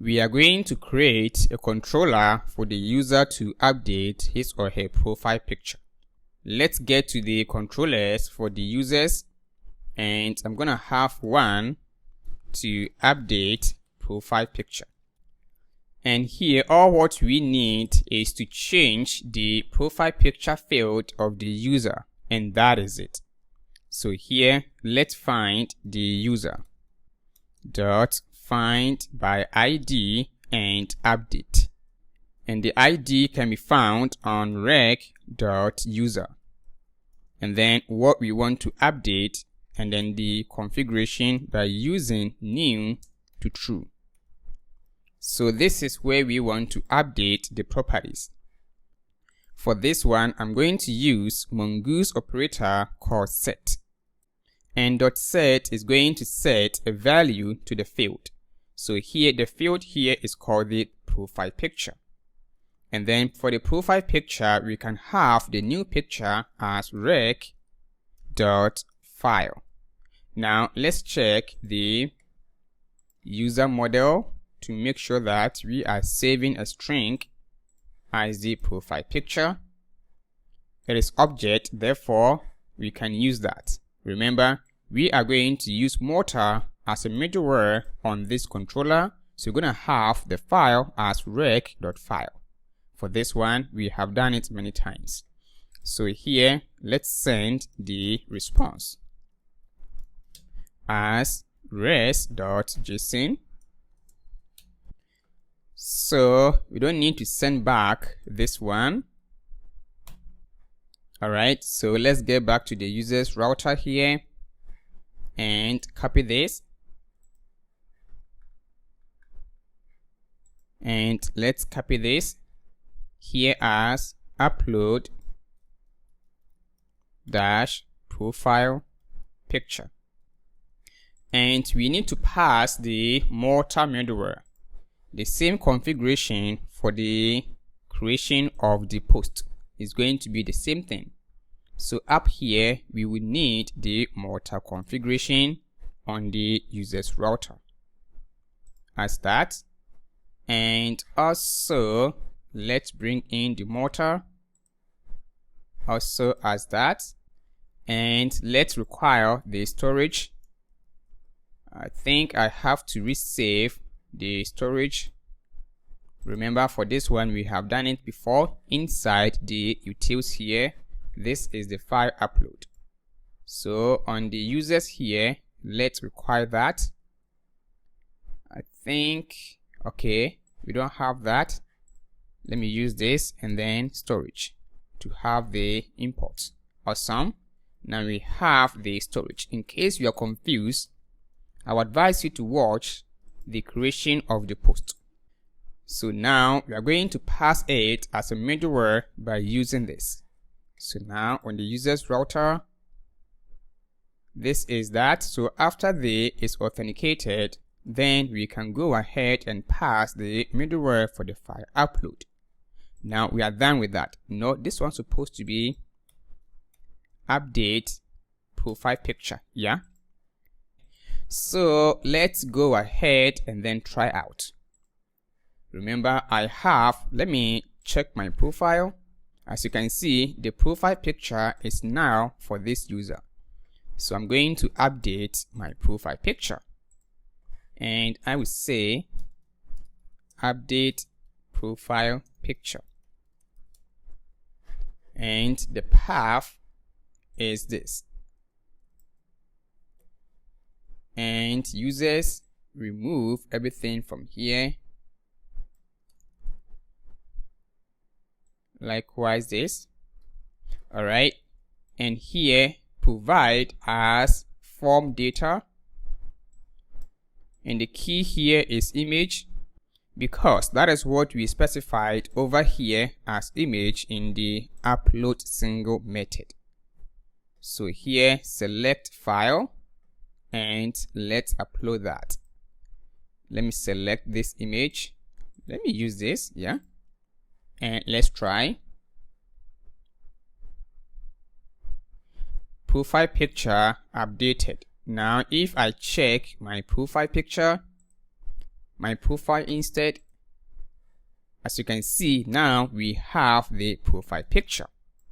we are going to create a controller for the user to update his or her profile picture. Let's get to the controllers for the users, and I'm gonna have one to update profile picture. And here all what we need is to change the profile picture field of the user, and that is it. So here let's find the user dot find by ID and update, and the ID can be found on rec.user, and then what we want to update, and then the configuration by using new to true. So this is where we want to update the properties. For this one, I'm going to use mongoose operator called set. And .set is going to set a value to the field. So here, the field here is called the profile picture. And then for the profile picture, we can have the new picture as rec.file. Now let's check the user model to make sure that we are saving a string as the profile picture. It is object, therefore we can use that. Remember, we are going to use Motor as a middleware on this controller, so we're going to have the file as rec.file. For this one, we have done it many times. So here, let's send the response as res.json. So we don't need to send back this one. Alright, so let's get back to the user's router here and copy this. And let's copy this here as upload dash profile picture. And we need to pass the Motor middleware. The same configuration for the creation of the post is going to be the same thing. So up here, we will need the Motor configuration on the user's router as that. And also, let's bring in the Motor also as that. And let's require the storage. I think I have to resave the storage. Remember, for this one we have done it before. Inside the utils here, this is the file upload. So on the users here, let's require that. I think, okay, we don't have that. Let me use this and then storage to have the import. Awesome. Now we have the storage. In case you are confused, I would advise you to watch the creation of the post. So now we are going to pass it as a middleware by using this. So now on the user's router, this is that. So after the is authenticated, then we can go ahead and pass the middleware for the file upload. Now we are done with that. No, this one's supposed to be update profile picture. Yeah. So let's go ahead and then try out. Remember, let me check my profile. As you can see, the profile picture is now for this user. So I'm going to update my profile picture. And I will say update profile picture. And the path is this. And users, remove everything from here. Likewise this. Alright, and here provide as form data, and the key here is image, because that is what we specified over here as image in the upload single method. So here select file and let's upload that. Let me select this image. Let me use this, yeah, and let's try. Profile picture updated. Now if I check my profile picture, my profile instead. As you can see, now we have the profile picture.